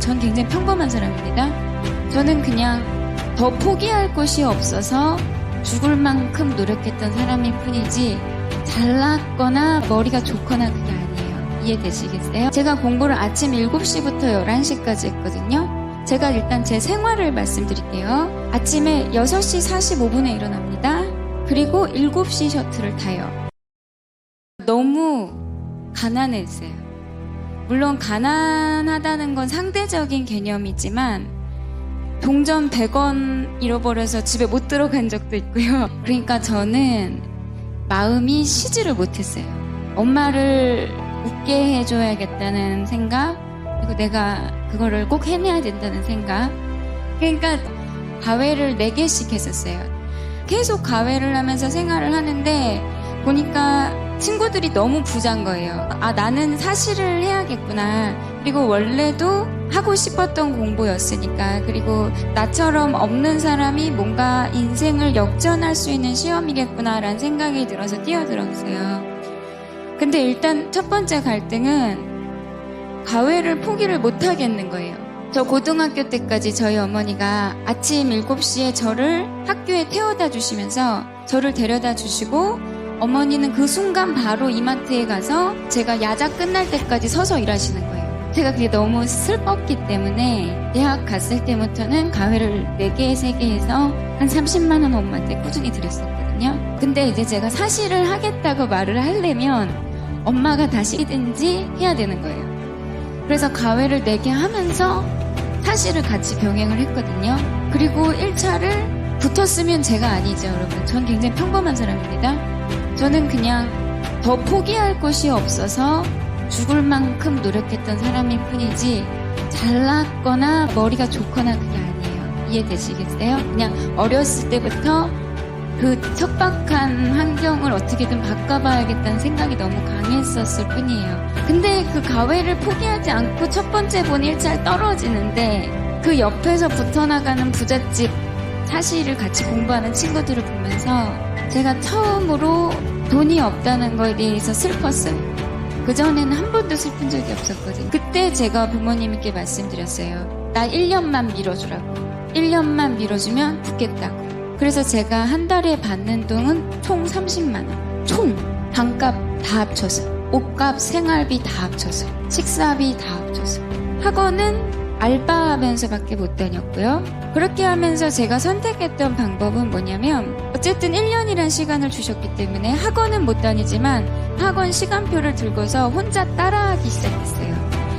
전 굉장히 평범한 사람입니다. 저는 그냥 더 포기할 곳이 없어서 죽을 만큼 노력했던 사람일 뿐이지 잘났거나 머리가 좋거나 그게 아니에요. 이해되시겠어요? 제가 공부를 아침 7시부터 11시까지 했거든요. 제가 일단 제 생활을 말씀드릴게요. 아침에 6시 45분에 일어납니다. 그리고 7시 셔틀을 타요. 너무 가난했어요. 물론 가난하다는 건 상대적인 개념이지만 동전 100원 잃어버려서 집에 못 들어간 적도 있고요. 그러니까 저는 마음이 쉬지를 못했어요. 엄마를 웃게 해줘야겠다는 생각, 그리고 내가 그거를 꼭 해내야 된다는 생각. 그러니까 과외를 4개씩 했었어요. 계속 과외를 하면서 생활을 하는데 보니까 친구들이 너무 부자인 거예요. 아, 나는 사실을 해야겠구나. 그리고 원래도 하고 싶었던 공부였으니까. 그리고 나처럼 없는 사람이 뭔가 인생을 역전할 수 있는 시험이겠구나라는 생각이 들어서 뛰어들었어요. 근데 일단 첫 번째 갈등은 과외를 포기를 못 하겠는 거예요. 저 고등학교 때까지 저희 어머니가 아침 7시에 저를 학교에 태워다 주시면서 저를 데려다 주시고 어머니는 그 순간 바로 이마트에 가서 제가 야자 끝날 때까지 서서 일하시는 거예요. 제가 그게 너무 슬펐기 때문에 대학 갔을 때부터는 과외를 4개, 3개 해서 한 30만 원 엄마한테 꾸준히 드렸었거든요. 근데 이제 제가 사실을 하겠다고 말을 하려면 엄마가 다시든지 해야 되는 거예요. 그래서 과외를 4개 하면서 사실을 같이 병행을 했거든요. 그리고 1차를 붙었으면 제가 아니죠, 여러분. 전 굉장히 평범한 사람입니다. 저는 그냥 더 포기할 곳이 없어서 죽을 만큼 노력했던 사람일 뿐이지 잘났거나 머리가 좋거나 그게 아니에요. 이해되시겠어요? 그냥 어렸을 때부터 그 척박한 환경을 어떻게든 바꿔봐야겠다는 생각이 너무 강했었을 뿐이에요. 근데 그 과외를 포기하지 않고 첫 번째 본 1차를 떨어지는데 그 옆에서 붙어나가는 부잣집 사실을 같이 공부하는 친구들을 보면서 제가 처음으로 돈이 없다는 거에 대해서 슬펐어요. 그전에는 한 번도 슬픈 적이 없었거든요. 그때 제가 부모님께 말씀드렸어요. 나 1년만 밀어주라고. 1년만 밀어주면 붙겠다고. 그래서 제가 한 달에 받는 돈은 총 30만 원. 총 방값 다 합쳐서, 옷값, 생활비 다 합쳐서, 식사비 다 합쳐서. 학원은 알바하면서밖에 못 다녔고요. 그렇게 하면서 제가 선택했던 방법은 뭐냐면 어쨌든 1년이란 시간을 주셨기 때문에 학원은 못 다니지만 학원 시간표를 들고서 혼자 따라하기 시작했어요.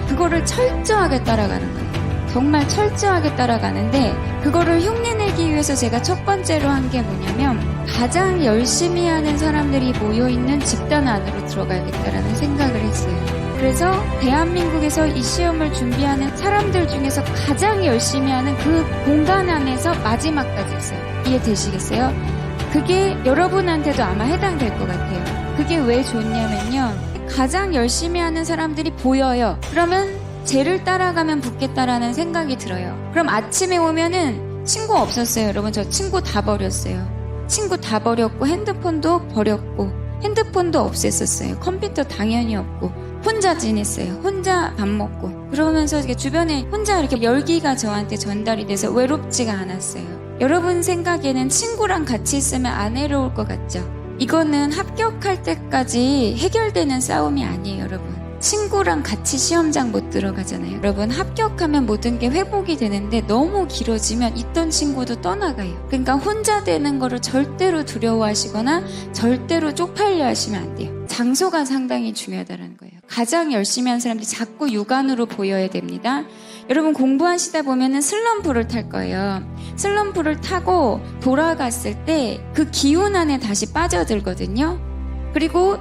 그거를 철저하게 따라가는 거예요. 정말 철저하게 따라가는데 그거를 흉내내기 위해서 제가 첫 번째로 한 게 뭐냐면 가장 열심히 하는 사람들이 모여있는 집단 안으로 들어가야겠다라는 생각을 했어요. 그래서 대한민국에서 이 시험을 준비하는 사람들 중에서 가장 열심히 하는 그 공간 안에서 마지막까지 했어요. 이해되시겠어요? 그게 여러분한테도 아마 해당될 것 같아요. 그게 왜 좋냐면요. 가장 열심히 하는 사람들이 보여요. 그러면 쟤를 따라가면 붙겠다라는 생각이 들어요. 그럼 아침에 오면은 친구 없었어요. 여러분, 저 친구 다 버렸어요. 친구 다 버렸고 핸드폰도 버렸고 핸드폰도 없앴었어요. 컴퓨터 당연히 없고 혼자 지냈어요. 혼자 밥 먹고 그러면서 이렇게 주변에 혼자 이렇게 열기가 저한테 전달이 돼서 외롭지가 않았어요. 여러분 생각에는 친구랑 같이 있으면 안 외로울 것 같죠? 이거는 합격할 때까지 해결되는 싸움이 아니에요, 여러분. 친구랑 같이 시험장 못 들어가잖아요. 여러분, 합격하면 모든 게 회복이 되는데 너무 길어지면 있던 친구도 떠나가요. 그러니까 혼자 되는 거를 절대로 두려워하시거나 절대로 쪽팔려 하시면 안 돼요. 장소가 상당히 중요하다는 거예요. 가장 열심히 하는 사람들이 자꾸 육안으로 보여야 됩니다. 여러분, 공부하시다 보면은 슬럼프를 탈 거예요. 슬럼프를 타고 돌아갔을 때 그 기운 안에 다시 빠져들거든요. 그리고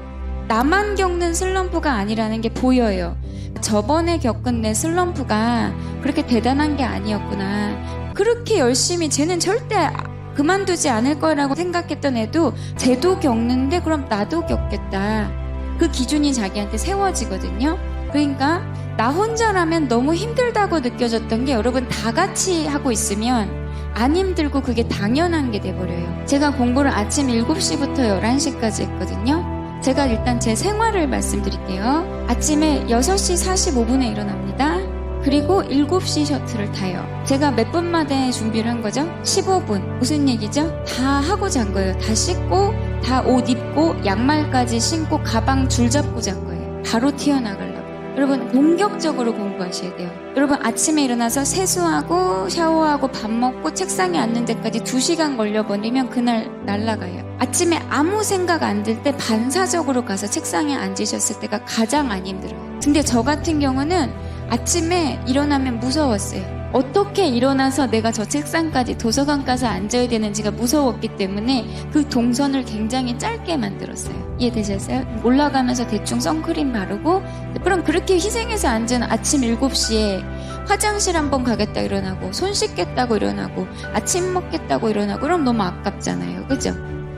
나만 겪는 슬럼프가 아니라는 게 보여요. 저번에 겪은 내 슬럼프가 그렇게 대단한 게 아니었구나. 그렇게 열심히 쟤는 절대 그만두지 않을 거라고 생각했던 애도 쟤도 겪는데 그럼 나도 겪겠다. 그 기준이 자기한테 세워지거든요. 그러니까 나 혼자라면 너무 힘들다고 느껴졌던 게 여러분 다 같이 하고 있으면 안 힘들고 그게 당연한 게 돼버려요. 제가 공부를 아침 7시부터 11시까지 했거든요. 제가 일단 제 생활을 말씀드릴게요. 아침에 6시 45분에 일어납니다. 그리고 7시 셔틀을 타요. 제가 몇 분마다 준비를 한 거죠? 15분. 무슨 얘기죠? 다 하고 잔 거예요. 다 씻고, 다 옷 입고, 양말까지 신고, 가방 줄 잡고 잔 거예요. 바로 튀어나가려고. 여러분, 본격적으로 공부하셔야 돼요. 여러분, 아침에 일어나서 세수하고, 샤워하고, 밥 먹고, 책상에 앉는 데까지 2시간 걸려버리면 그날 날아가요. 아침에 아무 생각 안 들 때 반사적으로 가서 책상에 앉으셨을 때가 가장 안 힘들어요. 근데 저 같은 경우는 아침에 일어나면 무서웠어요. 어떻게 일어나서 내가 저 책상까지 도서관 가서 앉아야 되는지가 무서웠기 때문에 그 동선을 굉장히 짧게 만들었어요. 이해되셨어요? 올라가면서 대충 선크림 바르고, 그럼 그렇게 희생해서 앉은 아침 7시에 화장실 한번 가겠다 일어나고, 손 씻겠다고 일어나고, 아침 먹겠다고 일어나고, 그럼 너무 아깝잖아요. 그죠?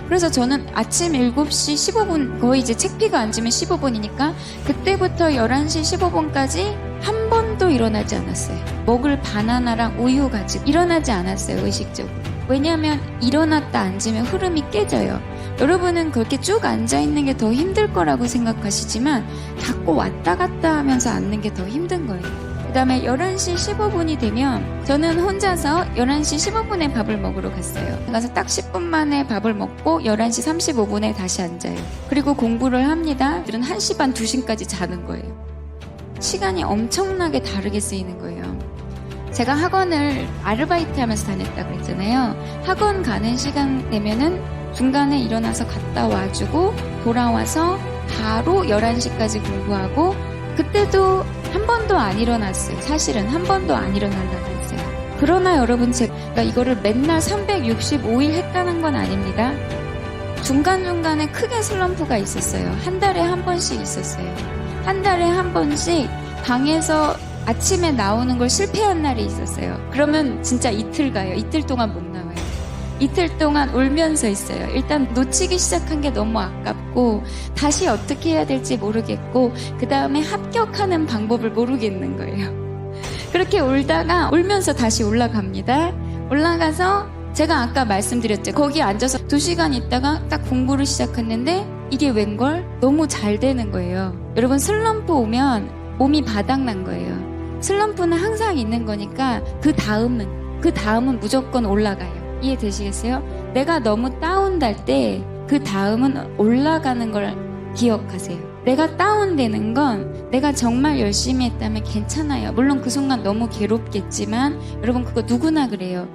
그래서 저는 아침 7시 15분, 거의 이제 책피가 앉으면 15분이니까 그때부터 11시 15분까지 한 번도 일어나지 않았어요. 먹을 바나나랑 우유 가지고 일어나지 않았어요, 의식적으로. 왜냐하면 일어났다 앉으면 흐름이 깨져요. 여러분은 그렇게 쭉 앉아있는 게 더 힘들 거라고 생각하시지만 자꾸 왔다 갔다 하면서 앉는 게 더 힘든 거예요. 그 다음에 11시 15분이 되면 저는 혼자서 11시 15분에 밥을 먹으러 갔어요. 가서 딱 10분 만에 밥을 먹고 11시 35분에 다시 앉아요. 그리고 공부를 합니다. 들은 1시 반, 2시까지 자는 거예요. 시간이 엄청나게 다르게 쓰이는 거예요. 제가 학원을 아르바이트 하면서 다녔다고 했잖아요. 학원 가는 시간 되면은 중간에 일어나서 갔다 와주고 돌아와서 바로 11시까지 공부하고, 그때도 한 번도 안 일어났어요. 사실은 한 번도 안 일어나려고 했어요. 그러나 여러분, 제가 이거를 맨날 365일 했다는 건 아닙니다. 중간중간에 크게 슬럼프가 있었어요. 한 달에 한 번씩 있었어요. 한 달에 한 번씩 방에서 아침에 나오는 걸 실패한 날이 있었어요. 그러면 진짜 이틀 가요. 이틀 동안 못 나와요. 이틀 동안 울면서 있어요. 일단 놓치기 시작한 게 너무 아깝고, 다시 어떻게 해야 될지 모르겠고, 그 다음에 합격하는 방법을 모르겠는 거예요. 그렇게 울다가 울면서 다시 올라갑니다. 올라가서 제가 아까 말씀드렸죠. 거기 앉아서 2시간 있다가 딱 공부를 시작했는데 이게 웬걸? 너무 잘 되는 거예요. 여러분, 슬럼프 오면 몸이 바닥난 거예요. 슬럼프는 항상 있는 거니까 그 다음은 무조건 올라가요. 이해되시겠어요? 내가 너무 다운될 때 그 다음은 올라가는 걸 기억하세요. 내가 다운되는 건 내가 정말 열심히 했다면 괜찮아요. 물론 그 순간 너무 괴롭겠지만 여러분, 그거 누구나 그래요.